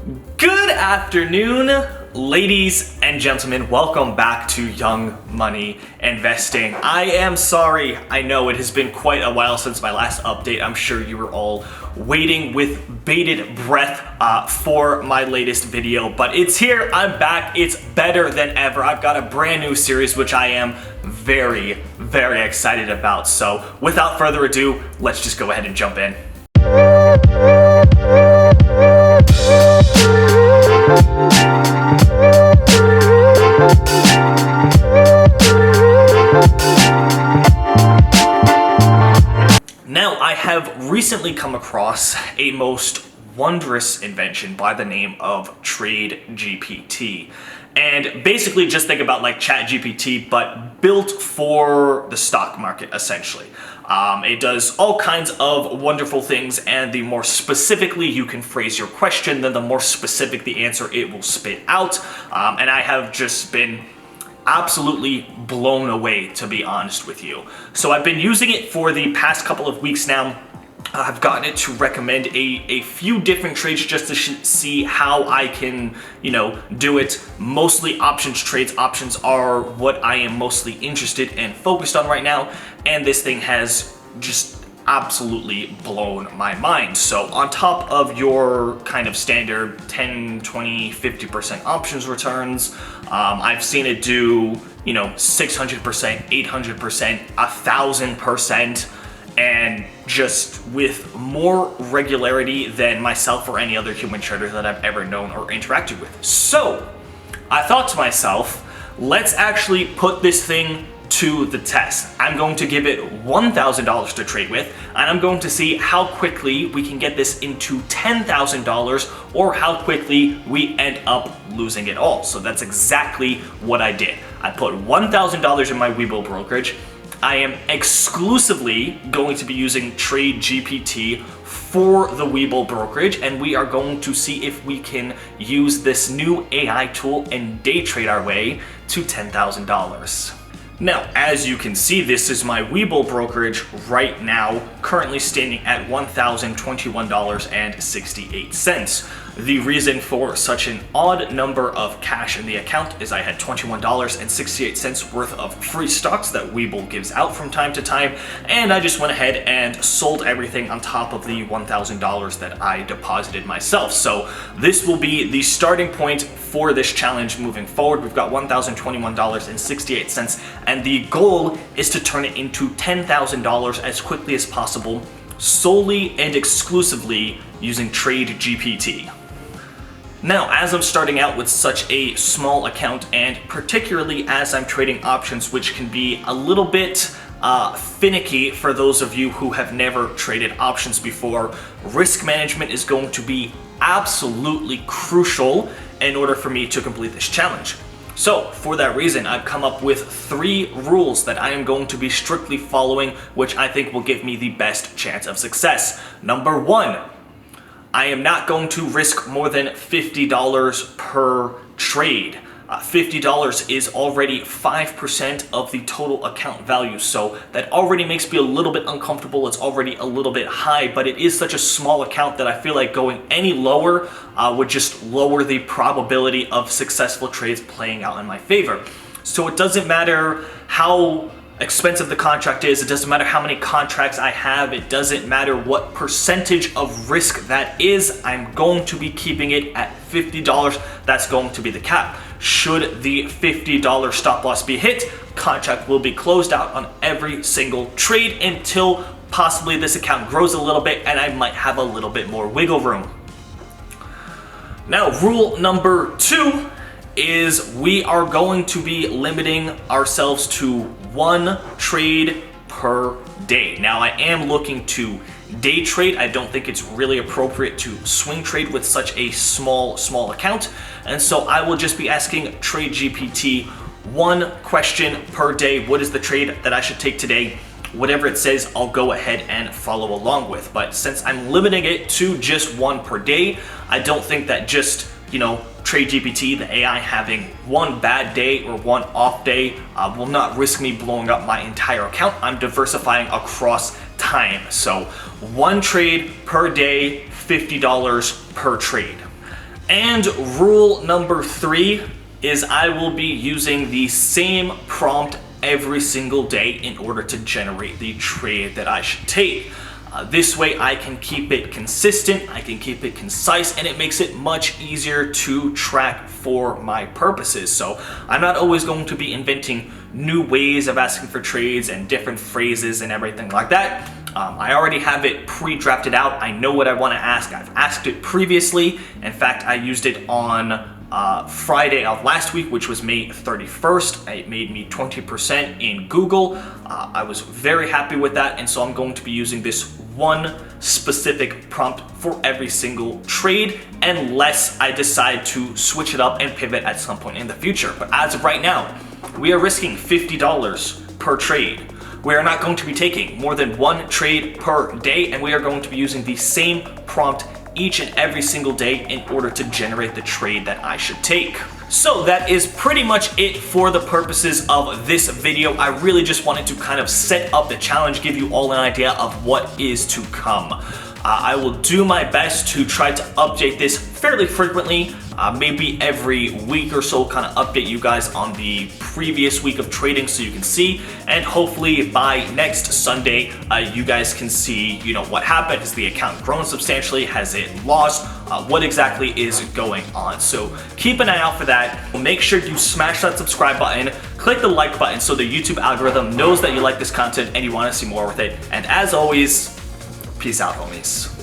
Good afternoon, ladies and gentlemen. Welcome back to Young Money Investing. I am sorry, I know it has been quite a while since my last update. I'm sure you were all waiting with bated breath for my latest video, but it's here, I'm back, it's better than ever. I've got a brand new series which I am very excited about. So without further ado, let's just go ahead and jump in. Now, I have recently come across a most wondrous invention by the name of TradeGPT. And basically just think about like ChatGPT, but built for the stock market, essentially. It does all kinds of wonderful things, and the more specifically you can phrase your question, then the more specific the answer it will spit out. And I have just been absolutely blown away, to be honest with you. So I've been using it for the past couple of weeks now. I've gotten it to recommend a few different trades just to see how I can, do it. Mostly options trades. Options are what I am mostly interested and focused on right now. And this thing has just absolutely blown my mind. So on top of your kind of standard 10, 20, 50% options returns, I've seen it do, 600%, 800%, 1000%, and just with more regularity than myself or any other human trader that I've ever known or interacted with. So I thought to myself, let's actually put this thing to the test. I'm going to give it $1,000 to trade with, and I'm going to see how quickly we can get this into $10,000 or how quickly we end up losing it all. So that's exactly what I did. I put $1,000 in my Webull brokerage. I am exclusively going to be using TradeGPT for the Webull brokerage, and we are going to see if we can use this new AI tool and day trade our way to $10,000. Now, as you can see, this is my Webull brokerage right now, currently standing at $1,021.68. The reason for such an odd number of cash in the account is I had $21.68 worth of free stocks that Webull gives out from time to time, and I just went ahead and sold everything on top of the $1,000 that I deposited myself. So this will be the starting point for this challenge moving forward. We've got $1,021.68, and the goal is to turn it into $10,000 as quickly as possible, solely and exclusively using TradeGPT. Now, as I'm starting out with such a small account, and particularly as I'm trading options, which can be a little bit finicky for those of you who have never traded options before, risk management is going to be absolutely crucial in order for me to complete this challenge. So for that reason, I've come up with 3 rules that I am going to be strictly following, which I think will give me the best chance of success. Number 1, I am not going to risk more than $50 per trade. $50 is already 5% of the total account value, so that already makes me a little bit uncomfortable. It's already a little bit high, but it is such a small account that I feel like going any lower would just lower the probability of successful trades playing out in my favor. So it doesn't matter how expensive the contract is, it doesn't matter how many contracts I have, it doesn't matter what percentage of risk that is, I'm going to be keeping it at $50. That's going to be the cap. Should the $50 stop loss be hit, contract will be closed out on every single trade until possibly this account grows a little bit and I might have a little bit more wiggle room. Now, rule number 2 is we are going to be limiting ourselves to 1 trade per day. Now, I am looking to day trade. I don't think it's really appropriate to swing trade with such a small account, and so I will just be asking TradeGPT 1 question per day. What is the trade that I should take today? Whatever it says, I'll go ahead and follow along with. But since I'm limiting it to just 1 per day, I don't think that just, TradeGPT, the AI, having 1 bad day or 1 off day will not risk me blowing up my entire account. I'm diversifying across time. So 1 trade per day, $50 per trade. And rule number 3 is I will be using the same prompt every single day in order to generate the trade that I should take. This way I can keep it consistent, I can keep it concise, and it makes it much easier to track for my purposes. So I'm not always going to be inventing new ways of asking for trades and different phrases and everything like that. I already have it pre-drafted out. I know what I want to ask. I've asked it previously. In fact, I used it on Friday of last week, which was May 31st. It made me 20% in Google. I was very happy with that, and so I'm going to be using this one specific prompt for every single trade, unless I decide to switch it up and pivot at some point in the future. But as of right now, we are risking $50 per trade. We are not going to be taking more than one trade per day, and we are going to be using the same prompt each and every single day in order to generate the trade that I should take. So that is pretty much it for the purposes of this video. I really just wanted to kind of set up the challenge, give you all an idea of what is to come. I will do my best to try to update this fairly frequently, maybe every week or so, kind of update you guys on the previous week of trading so you can see, and hopefully by next Sunday, you guys can see, what happened. Has the account grown substantially? Has it lost? What exactly is going on? So keep an eye out for that. Make sure you smash that subscribe button, click the like button so the YouTube algorithm knows that you like this content and you want to see more with it. And as always, peace out, homies.